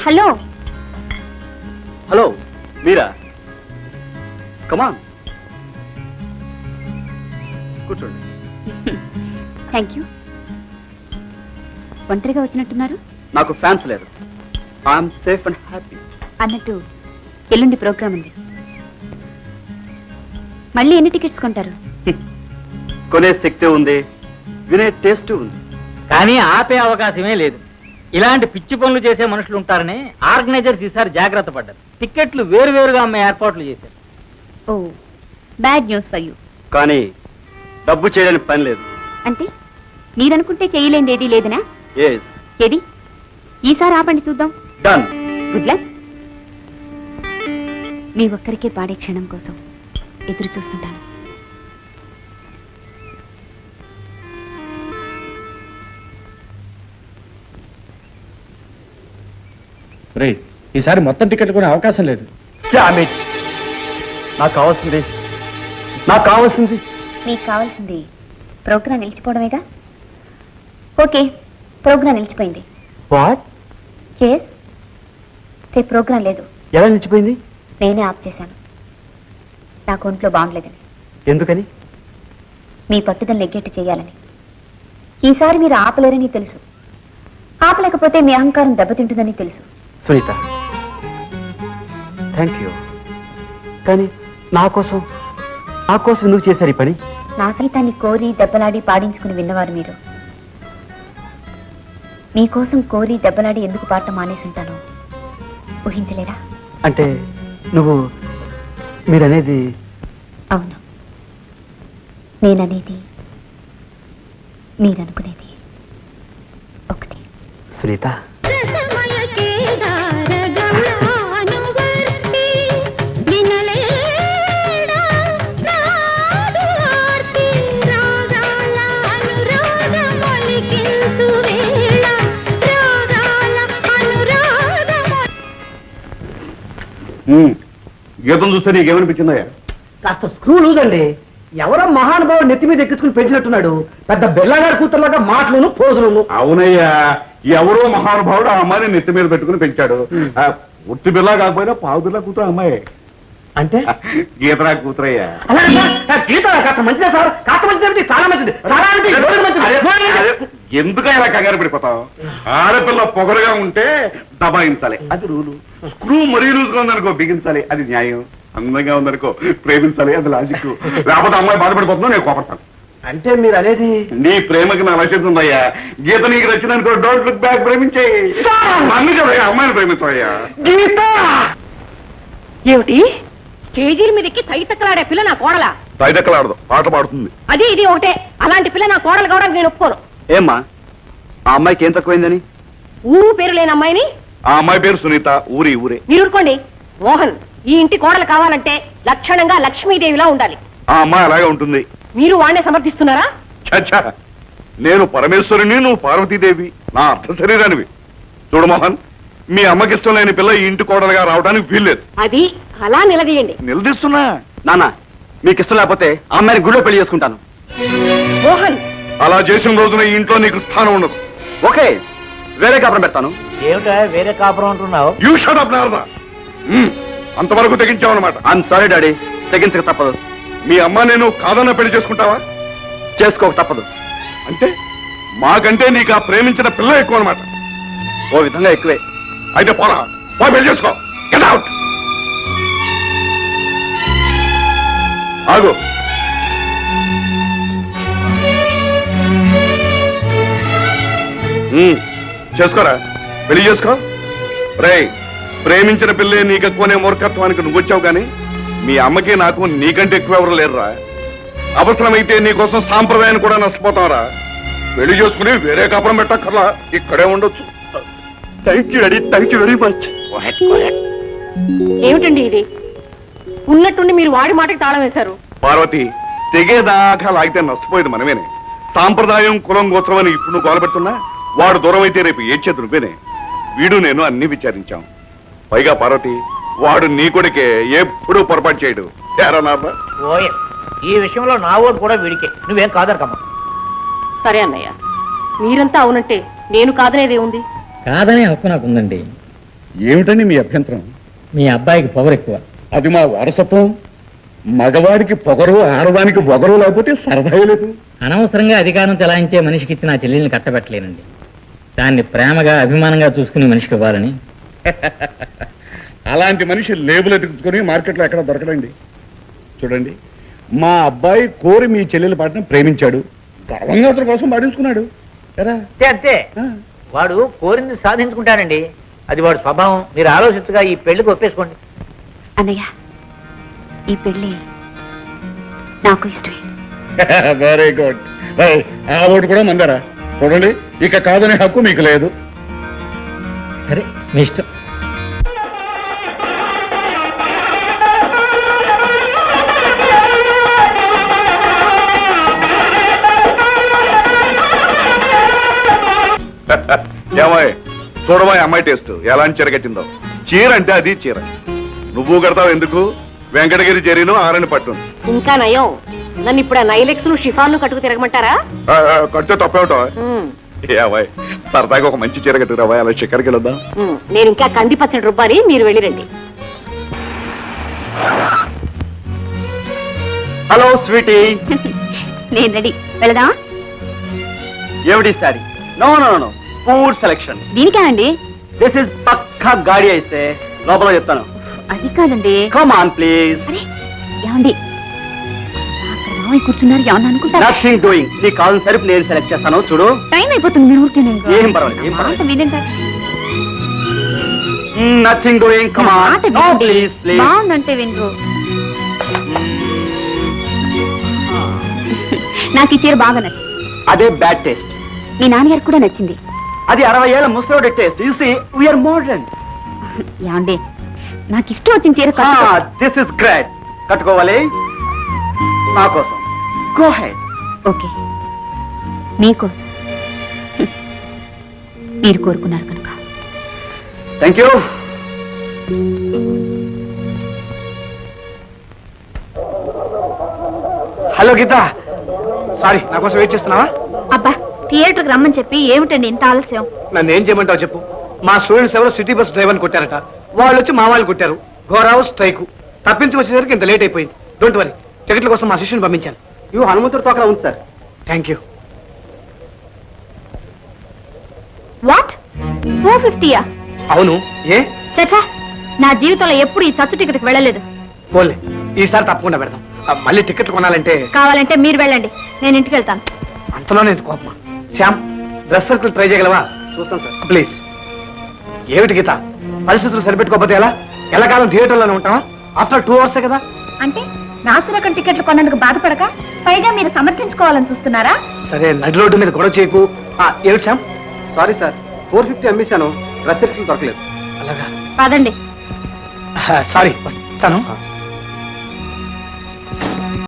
Hello hello మీరా? కమాన్ కూర్చోండి. Thank you. ఒంటరిగా వచ్చినట్టున్నారు? నాకు ఫ్యాన్స్ లేదు. I'm safe and happy. అన్నట్టు ఎల్లుండి ప్రోగ్రామ్ ఉంది. మళ్ళీ ఎన్ని టికెట్స్ కొంటారు? కొనే శక్తి ఉంది, వినే టేస్ట్ ఉంది, కానీ ఆపే అవకాశమే లేదు. ఇలాంటి పిచ్చి పనులు చేసే మనుషులు ఉంటారని ఆర్గనైజర్స్ ఈసారి జాగ్రత్త పడ్డారు. టికెట్లు వేరువేరుగా అమ్మే ఏర్పాట్లు చేశారు. ఓ బ్యాడ్ న్యూస్ ఫర్ యూ. కానీ డబ్బు చేయడానికి పని లేదు. అంటే మీరనుకుంటే చేయలేనిది ఏదీ లేదనా? ఎస్. ఏది? ఈసారి ఆపండి చూద్దాం. డన్. Good luck. మీ ఒక్కరికే పాడే క్షణం కోసం ఎదురు చూస్తుంటాను. ఈసారి మొత్తం టికెట్ కొనే అవకాశం లేదు. నాకు కావాల్సింది మీకు కావాల్సింది ప్రోగ్రాం నిలిచిపోవడమేగా. ఓకే, ప్రోగ్రాం నిలిచిపోయింది. వాట్? ప్రోగ్రాం లేదు. ఎలా నిలిచిపోయింది? నేనే ఆఫ్ చేశాను. నాకు ఒంట్లో బాగుండలేదని. ఎందుకని? మీ పట్టుదల నెగ్గేట్టు చేయాలని. ఈసారి మీరు ఆపలేరని తెలుసు. ఆపలేకపోతే మీ అహంకారం దెబ్బతింటుందని తెలుసు. Sunitha, thank you. కానీ నా కోసం ఎందుకు చేశారు ఈ పని? నా సంగీతాన్ని కోరి దెబ్బలాడి పాడించుకుని విన్నవారు మీరు. మీకోసం కోరి దెబ్బలాడి ఎందుకు పాడటం మానేసుంటాను ఊహించలేరా? అంటే మీరనేది? అవును, నేననేది మీరనుకునేది ఒకటి. సునీత, గీతం చూస్తే నీకేమనిపించిందయ్యా? కాస్త స్క్రూ లూజ్ అండి. ఎవరో మహానుభావుడు నెత్తి మీద ఎక్కించుకుని పెంచినట్టున్నాడు. పెద్ద బెల్లగారి కూతురులాగా మాటలును పోజులను. అవునయ్యా, ఎవరో మహానుభావుడు ఆ అమ్మాయిని నెత్తి మీద పెట్టుకుని పెంచాడు. ఉత్తి బిల్లా కాకపోయినా పావు బిల్లా కూతురు అమ్మాయి. అంటే గీతరా కూతురయ్యా. గీత కాస్త మంచిదే సార్. కాస్త మంచిది, చాలా మంచిది. ఎందుకైనా కంగారు పడిపోతావు? ఆడపిల్ల పొగరుగా ఉంటే దబాయించాలి, అది రూలు. స్క్రూ మరీ లూజ్గా ఉందనుకో బిగించాలి, అది న్యాయం. అందంగా ఉందనుకో ప్రేమించాలి, అది లాజిక్. లేకపోతే అమ్మాయి బాధపడిపోతుందో నేను కోపడతాను. అంటే మీరు అనేది నీ ప్రేమకి నా లక్ష్యం ఉందయ్యా. గీత నీకు నచ్చిందనుకో డోంట్ లుక్ బ్యాక్, ప్రేమించేయి. నన్ను కదయ్యా, అమ్మాయిని ప్రేమించవయ్యా. గీత ఏమిటి? స్టేజీల మీదకి తైతక్కలాడే పిల్ల నా కోడలా? తైదక్కలాడదు, పాట పాడుతుంది. అది ఇది ఒకటే. అలాంటి పిల్ల నా కోడలు కావడానికి నేను ఒప్పుకోను. ఏమ్మా ఆ అమ్మాయికి ఏం తక్కువైందని? ఊరు పేరు లేని అమ్మాయిని. ఆ అమ్మాయి పేరు సునీత, ఊరే. మీరు ఊరుకోండి. మోహన్, ఈ ఇంటి కోడలు కావాలంటే లక్షణంగా లక్ష్మీదేవిలా ఉండాలి. ఆ అమ్మాయి అలాగే ఉంటుంది. మీరు వాడినే సమర్థిస్తున్నారా? చచ్చా, నేను పరమేశ్వరుని, నువ్వు పార్వతీదేవి, నా అర్ధ శరీరానివి. చూడు మోహన్, మీ అమ్మకి ఇష్టం లేని పిల్ల ఈ ఇంటి కోడలుగా రావడానికి వీల్లేదు. అది అలా నిలదీయండి. నిలదీస్తున్నా. నాన్న, మీకు ఇష్టం లేకపోతే ఆ అమ్మాయిని గుడిలో పెళ్లి చేసుకుంటాను. మోహన్, అలా చేసిన రోజున ఈ ఇంట్లో నీకు స్థానం ఉండదు. ఓకే, వేరే కాపురం పెడతాను. ఏమిటా వేరే కాపురం అంటున్నావు? You shut up Narada. అంతవరకు తెగించావన్నమాట. ఐఎమ్ సారీ డాడీ, తెగించక తప్పదు. మీ అమ్మ నేను కాదన్న పెళ్లి చేసుకుంటావా? చేసుకోక తప్పదు. అంటే మాకంటే నీకు ఆ ప్రేమించిన పిల్ల ఎక్కువ అనమాట. ఓ విధంగా ఎక్కువే. అయితే పోరా, పెళ్లి చేసుకో. Get out. ఆగు. చేసుకోరా, పెళ్లి చేసుకో. రేయ్, ప్రేమించిన పిల్లే నీకు ఎక్కువనే మూర్ఖత్వానికి నువ్వు వచ్చావు, కానీ మీ అమ్మకి నాకు నీకంటే ఎక్కువ ఎవరు లేరురా. అవసరమైతే నీకోసం సాంప్రదాయాన్ని కూడా నష్టపోతావురా. పెళ్లి చేసుకుని వేరే కాపురం పెట్టక్కర్లా, ఇక్కడే ఉండొచ్చు. Thank you daddy, thank you very much. ఏమిటండి ఇది? ఉన్నట్టుండి మీరు వాడి మాటకి తాళం వేశారు. పార్వతి, తెగేదాకా లాగితే నష్టపోయేది మనమేనే. సాంప్రదాయం, కులం, గోత్రం అని ఇప్పుడు నువ్వు గోలపెడుతున్నా వాడు దూరం అయితే రేపు ఏడ్చేది నువ్వేనే. వీడు నేను అన్ని విచారించాం. పైగా పార్వతి, వాడు నీ కొడుకే, ఎప్పుడూ పొరపాటు చేయడు. ఏరన్నారా? ఓయ్, ఈ విషయంలో నా ఓటు కూడా వీడికే. నువ్వేం కాదనకమ్మా. సరే అన్నయ్య, మీరంతా అవునంటే నేను కాదనేదే ఉంది. కాదనే హక్కు నాకుందండి. ఏమిటండి మీ అభ్యంతరం? మీ అబ్బాయికి పొగరు ఎక్కువ. అది మా వారసత్వం. మగవాడికి పొగరు, ఆడదానికి పొగరు లేకపోతే సరదా లేదు. అనవసరంగా అధికారం చెలాయించే మనిషికి ఇచ్చిన ఆ చెల్లెల్ని కట్టబెట్టలేనండి. దాన్ని ప్రేమగా అభిమానంగా చూసుకునే మనిషికి ఇవ్వాలని. అలాంటి మనిషి లేబుల్ ఎత్తుకుని మార్కెట్లో ఎక్కడ దొరకడండి. చూడండి, మా అబ్బాయి కోరి మీ చెల్లెల పాటను ప్రేమించాడు, గర్వంగా అతని కోసం పాటించుకున్నాడు. ఎరా? అంతే. వాడు కోరింది సాధించుకుంటానండి. అది వాడు స్వభావం. మీరు ఆలోచించగా ఈ పెళ్లికి ఒప్పేసుకోండి. అన్నయ్య, ఈ పెళ్లి నాకు ఇష్టమే. Very good. ఆ ఓటు కూడా మందరా. చూడండి, ఇక కాదనే హక్కు మీకు లేదు. సరే, మీ ఇష్టం. ఏమాయ్, చూడమా అమ్మాయి టేస్ట్ ఎలాంటి చీర కట్టిందో. చీర అంటే అది చీర. నువ్వు కడతావు ఎందుకు? వెంకటగిరి జరీను ఆరని పట్టు. ఇంకా నయం. నన్ను ఇప్పుడు ఆ నైలెక్స్ షిఫాన్లు కట్టుకు తిరగమంటారా? కట్టే తప్పేమిటో. ఏమాయ్, సరదాగా ఒక మంచి చీర కట్టుకురావా, అలా చక్కెరకి వెళ్దాం. నేను ఇంకా కంది పచ్చడి రుబ్బాలి, మీరు వెళ్ళిరండి. Hello Sweety. నేను రెడీ, వెళదాం. ఏమిటి sorry? No no no, poor selection. దీనికేనండి? దిస్ ఇస్ పక్కా గాడి అయితే లోపల చెప్తాను. అది కాదండి. Come on please. అరే ఏమండి, అక్కడ మావయ్య కూర్చున్నారు, ఏమన్నా అనుకుంటారా? Nothing doing. నీ కాల్ సరిపు నేను సెలెక్ట్ చేస్తాను. చూడు, టైం అయిపోతుంది, మీరు ఊరికే నేను ఏం పర్వాలేదు, ఏం పర్వాలేదు. వినండి. Nothing doing. Come on. మాట నో వినండి. Please please. బాగుందంటే వినరు. నాకు ఈ చీర బాగా నచ్చింది. అదే బ్యాడ్ టేస్ట్. మీ నాన్నగారికి కూడా నచ్చింది. అది 60 ఏళ్ల ముసలోడి taste. You see we are modern. ఏమండి, నాకు ఇష్టం వచ్చిన చీర దిస్ ఇస్ గ్రేట్. కట్టుకోవాలి నా కోసం. Go head. ఓకే, మీకోసం. మీరు కోరుకున్నారు కనుక. Thank you. Hello Geetha, sorry నా కోసం వెయిట్ చేస్తున్నావా? అబ్బా, థియేటర్కి రమ్మని చెప్పి ఏమిటండి ఇంత ఆలస్యం? నన్ను ఏం చేయమంటావు చెప్పు. మా స్టూడెంట్స్ ఎవరో సిటీ బస్ డ్రైవర్ని కొట్టారట. వాళ్ళు వచ్చి మా వాళ్ళు కొట్టారు. ఘోరావు స్ట్రైకు. తప్పించి వచ్చేసరికి ఇంత లేట్ అయిపోయింది. డోంట్ వరీ, టికెట్ల కోసం మా శిష్యుని పంపించాను. హనుమంతుడితో అక్కడ ఉంది సార్. Thank you. వాట్, 450? అవును, ఏ? చచ్చా, నా జీవితంలో ఎప్పుడు ఈ చచ్చు టికెట్కి వెళ్ళలేదు. పోలే, ఈసారి తప్పకుండా పెడదాం. మళ్ళీ టికెట్లు కొనాలంటే కావాలంటే మీరు వెళ్ళండి, నేను ఇంటికి వెళ్తాను. అంతలోనే కోపమా? శ్యామ్, డ్రెస్ సర్కిల్ ట్రై చేయగలవా? చూస్తాను సార్. ప్లీజ్. ఏమిటి గీత, పరిస్థితులు సరిపెట్టుకోకపోతే ఎలా? ఎల్లకాలం థియేటర్లోనే ఉంటావా? ఆఫ్టర్ 2 hours కదా. అంటే నాసిరకం టికెట్లు కొన్నందుకు బాధపడక పైగా మీరు సమర్థించుకోవాలని చూస్తున్నారా? సరే, నడి రోడ్డు మీద గొడవ చేయకు. ఏమిటి శ్యామ్? సారీ సార్, 450 అమ్మేశాను. డ్రెస్ సర్కిల్ దొరకలేదు. అలాగా? పదండి. సారీ, వస్తాను.